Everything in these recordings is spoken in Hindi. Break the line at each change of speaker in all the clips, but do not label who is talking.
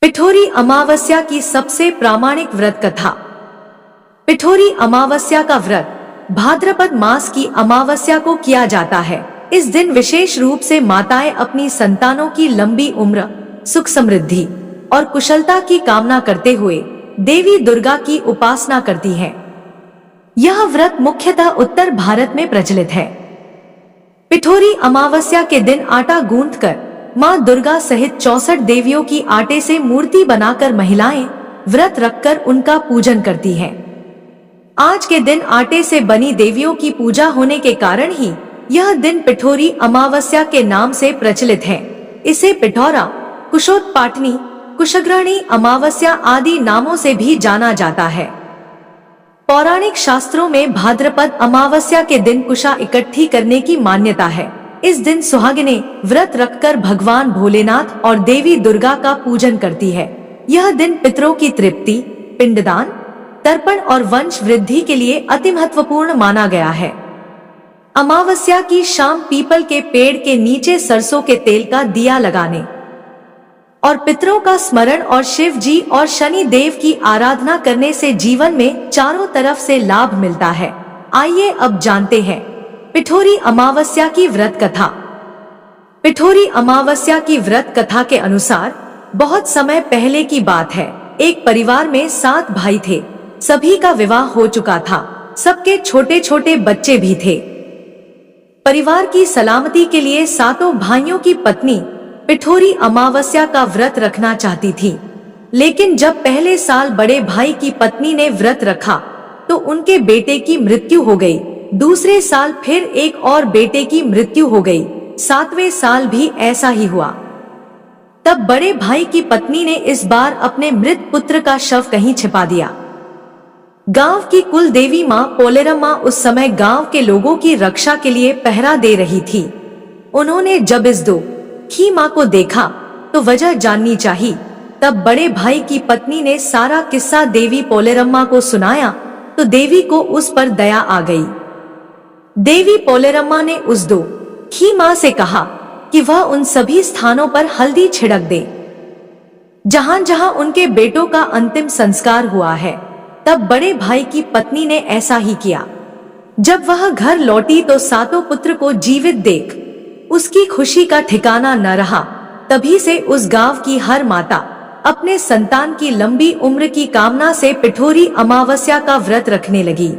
पिठोरी अमावस्या की सबसे प्रामाणिक व्रत कथा। पिठोरी अमावस्या का व्रत भाद्रपद मास की अमावस्या को किया जाता है। इस दिन विशेष रूप से माताएं अपनी संतानों की लंबी उम्र, सुख समृद्धि और कुशलता की कामना करते हुए देवी दुर्गा की उपासना करती हैं। यह व्रत मुख्यतः उत्तर भारत में प्रचलित है। पिठोरी अमावस्या के दिन आटा गूंथकर मां दुर्गा सहित 64 देवियों की आटे से मूर्ति बनाकर महिलाएं व्रत रखकर उनका पूजन करती हैं। आज के दिन आटे से बनी देवियों की पूजा होने के कारण ही यह दिन पिठोरी अमावस्या के नाम से प्रचलित है। इसे पिठौरा, कुशोत्पाटनी, कुशग्रहणी अमावस्या आदि नामों से भी जाना जाता है। पौराणिक शास्त्रों में भाद्रपद अमावस्या के दिन कुशा इकट्ठी करने की मान्यता है। इस दिन सुहागिनें व्रत रखकर भगवान भोलेनाथ और देवी दुर्गा का पूजन करती है। यह दिन पितरों की तृप्ति, पिंडदान, तर्पण और वंश वृद्धि के लिए अति महत्वपूर्ण माना गया है। अमावस्या की शाम पीपल के पेड़ के नीचे सरसों के तेल का दिया लगाने और पितरों का स्मरण और शिव जी और शनि देव की आराधना करने से जीवन में चारों तरफ से लाभ मिलता है। आइए अब जानते हैं पिठोरी अमावस्या की व्रत कथा। पिठोरी अमावस्या की व्रत कथा के अनुसार बहुत समय पहले की बात है। एक परिवार में 7 भाई थे। सभी का विवाह हो चुका था। सबके छोटे छोटे बच्चे भी थे। परिवार की सलामती के लिए सातों भाइयों की पत्नी पिठोरी अमावस्या का व्रत रखना चाहती थी। लेकिन जब पहले साल बड़े भाई की पत्नी ने व्रत रखा तो उनके बेटे की मृत्यु हो गई। दूसरे साल फिर एक और बेटे की मृत्यु हो गई। 7वें साल भी ऐसा ही हुआ। तब बड़े भाई की पत्नी ने इस बार अपने मृत पुत्र का शव कहीं छिपा दिया। गांव की कुल देवी मां पोलेरम्मा उस समय गांव के लोगों की रक्षा के लिए पहरा दे रही थी। उन्होंने जब इस दुखी मां को देखा तो वजह जाननी चाहिए। तब बड़े भाई की पत्नी ने सारा किस्सा देवी पोलेरम्मा को सुनाया तो देवी को उस पर दया आ गई। देवी पोलेरम्मा ने उस दुखी मां से कहा कि वह उन सभी स्थानों पर हल्दी छिड़क दे जहां जहां उनके बेटों का अंतिम संस्कार हुआ है। तब बड़े भाई की पत्नी ने ऐसा ही किया। जब वह घर लौटी तो सातों पुत्र को जीवित देख उसकी खुशी का ठिकाना न रहा। तभी से उस गांव की हर माता अपने संतान की लंबी उम्र की कामना से पिठोरी अमावस्या का व्रत रखने लगी।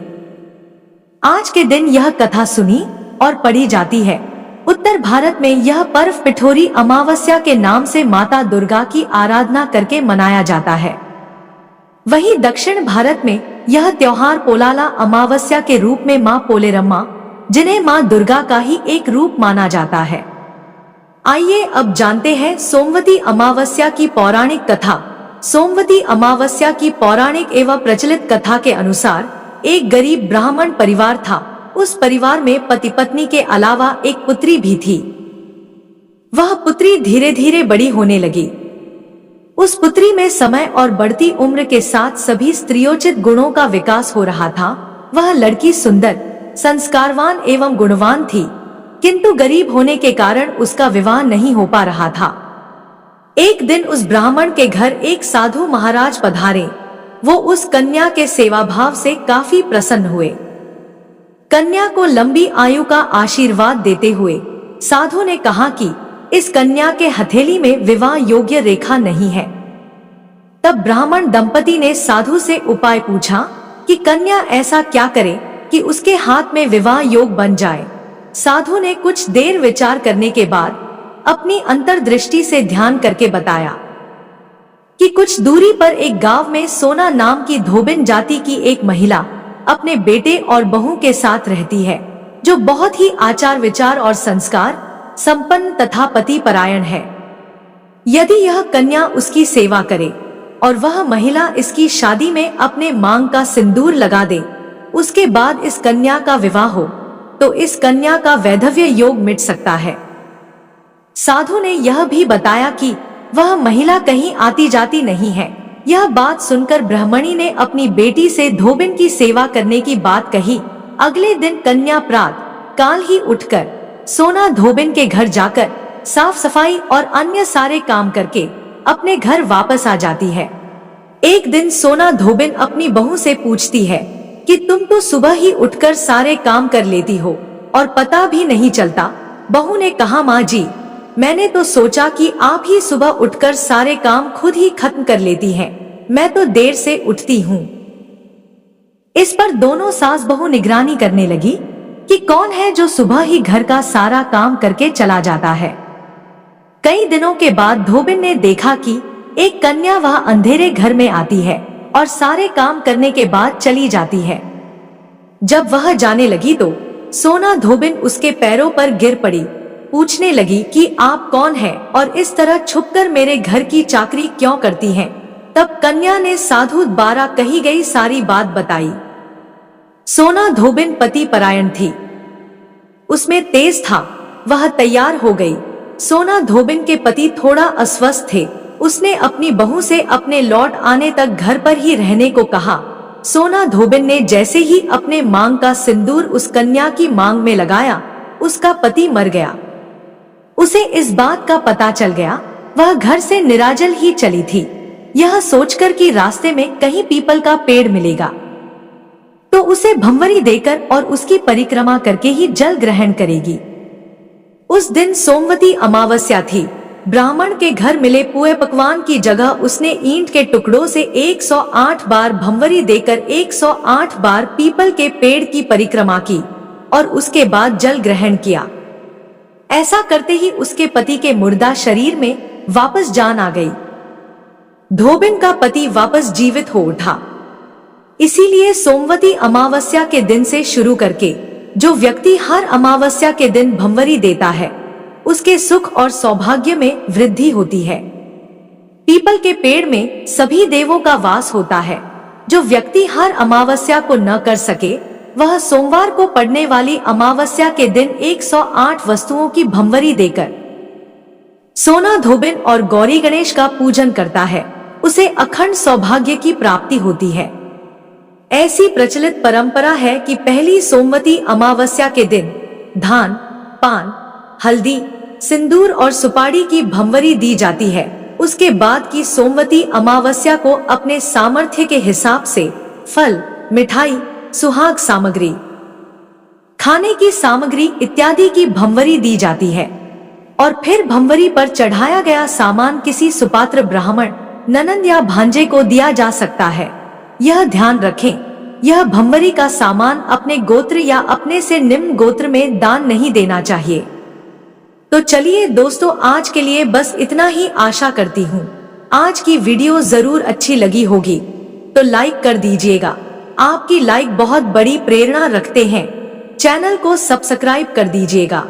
आज के दिन यह कथा सुनी और पढ़ी जाती है। उत्तर भारत में यह पर्व पिठोरी अमावस्या के नाम से माता दुर्गा की आराधना करके मनाया जाता है। वहीं दक्षिण भारत में यह त्योहार पोलाला अमावस्या के रूप में मां पोलेरम्मा, जिन्हें मां दुर्गा का ही एक रूप माना जाता है। आइए अब जानते हैं सोमवती अमावस्या की पौराणिक कथा। सोमवती अमावस्या की पौराणिक एवं प्रचलित कथा के अनुसार एक गरीब ब्राह्मण परिवार था। उस परिवार में पति पत्नी के अलावा एक पुत्री भी थी। वह पुत्री धीरे धीरे बड़ी होने लगी। उस पुत्री में समय और बढ़ती उम्र के साथ सभी स्त्रियोचित गुणों का विकास हो रहा था। वह लड़की सुंदर, संस्कारवान एवं गुणवान थी, किंतु गरीब होने के कारण उसका विवाह नहीं हो पा रहा था। एक दिन उस ब्राह्मण के घर एक साधु महाराज पधारे। वो उस कन्या के सेवा भाव से काफी प्रसन्न हुए। कन्या को लंबी आयु का आशीर्वाद देते हुए साधु ने कहा कि इस कन्या के हथेली में विवाह योग्य रेखा नहीं है। तब ब्राह्मण दंपति ने साधु से उपाय पूछा कि कन्या ऐसा क्या करे कि उसके हाथ में विवाह योग बन जाए। साधु ने कुछ देर विचार करने के बाद अपनी अंतर्दृष्टि से ध्यान करके बताया कि कुछ दूरी पर एक गांव में सोना नाम की धोबिन जाति की एक महिला अपने बेटे और बहू के साथ रहती है, जो बहुत ही आचार विचार और संस्कार संपन्न तथा पति परायण है। यदि यह कन्या उसकी सेवा करे और वह महिला इसकी शादी में अपने मांग का सिंदूर लगा दे, उसके बाद इस कन्या का विवाह हो तो इस कन्या का वैधव्य योग मिट सकता है। साधु ने यह भी बताया कि वह महिला कहीं आती जाती नहीं है। यह बात सुनकर ब्राह्मणी ने अपनी बेटी से धोबिन की सेवा करने की बात कही। अगले दिन कन्या प्रातः काल ही उठकर सोना धोबिन के घर जाकर साफ सफाई और अन्य सारे काम करके अपने घर वापस आ जाती है। एक दिन सोना धोबिन अपनी बहू से पूछती है कि तुम तो सुबह ही उठकर सारे काम कर लेती हो और पता भी नहीं चलता। बहू ने कहा, माँ जी, मैंने तो सोचा कि आप ही सुबह उठकर सारे काम खुद ही खत्म कर लेती हैं। मैं तो देर से उठती हूँ। इस पर दोनों सास बहू निगरानी करने लगी कि कौन है जो सुबह ही घर का सारा काम करके चला जाता है। कई दिनों के बाद धोबिन ने देखा कि एक कन्या वह अंधेरे घर में आती है और सारे काम करने के बाद चली जाती है। जब वह जाने लगी तो सोना धोबिन उसके पैरों पर गिर पड़ी। पूछने लगी कि आप कौन हैं और इस तरह छुपकर मेरे घर की चाकरी क्यों करती हैं? तब कन्या ने साधु द्वारा कही गई सारी बात बताई। सोना धोबिन पति परायण थी, उसमें तेज था। वह तैयार हो गई। सोना धोबिन के पति थोड़ा अस्वस्थ थे। उसने अपनी बहू से अपने लौट आने तक घर पर ही रहने को कहा। सोना धोबिन ने जैसे ही अपने मांग का सिंदूर उस कन्या की मांग में लगाया, उसका पति मर गया। उसे इस बात का पता चल गया। वह घर से निराजल ही चली थी, यह सोचकर कि रास्ते में कहीं पीपल का पेड़ मिलेगा तो उसे भंवरी देकर और उसकी परिक्रमा करके ही जल ग्रहण करेगी। उस दिन सोमवती अमावस्या थी। ब्राह्मण के घर मिले पुए पकवान की जगह उसने ईंट के टुकड़ों से 108 बार भंवरी देकर 108 बार पीपल के पेड़ की परिक्रमा की और उसके बाद जल ग्रहण किया। ऐसा करते ही उसके पति के मुर्दा शरीर में वापस जान आ गई। धोबिन का पति वापस जीवित हो उठा। इसीलिए सोमवती अमावस्या के दिन से शुरू करके जो व्यक्ति हर अमावस्या के दिन भंवरी देता है, उसके सुख और सौभाग्य में वृद्धि होती है। पीपल के पेड़ में सभी देवों का वास होता है। जो व्यक्ति हर अमावस्या को न कर सके, वह सोमवार को पड़ने वाली अमावस्या के दिन 108 वस्तुओं की भंवरी देकर सोना धोबिन और गौरी गणेश का पूजन करता है, उसे अखंड सौभाग्य की प्राप्ति होती है। ऐसी प्रचलित परंपरा है कि पहली सोमवती अमावस्या के दिन धान, पान, हल्दी, सिंदूर और सुपारी की भंवरी दी जाती है। उसके बाद की सोमवती अमावस्या को अपने सामर्थ्य के हिसाब से फल, मिठाई, सुहाग सामग्री, खाने की सामग्री इत्यादि की भंवरी दी जाती है और फिर भंवरी पर चढ़ाया गया सामान किसी सुपात्र ब्राह्मण, ननंद या भांजे को दिया जा सकता है। यह ध्यान रखें, यह भंवरी का सामान अपने गोत्र या अपने से निम्न गोत्र में दान नहीं देना चाहिए। तो चलिए दोस्तों, आज के लिए बस इतना ही। आशा करती हूँ आज की वीडियो जरूर अच्छी लगी होगी, तो लाइक कर दीजिएगा। आपकी लाइक बहुत बड़ी प्रेरणा रखते हैं। चैनल को सब्सक्राइब कर दीजिएगा।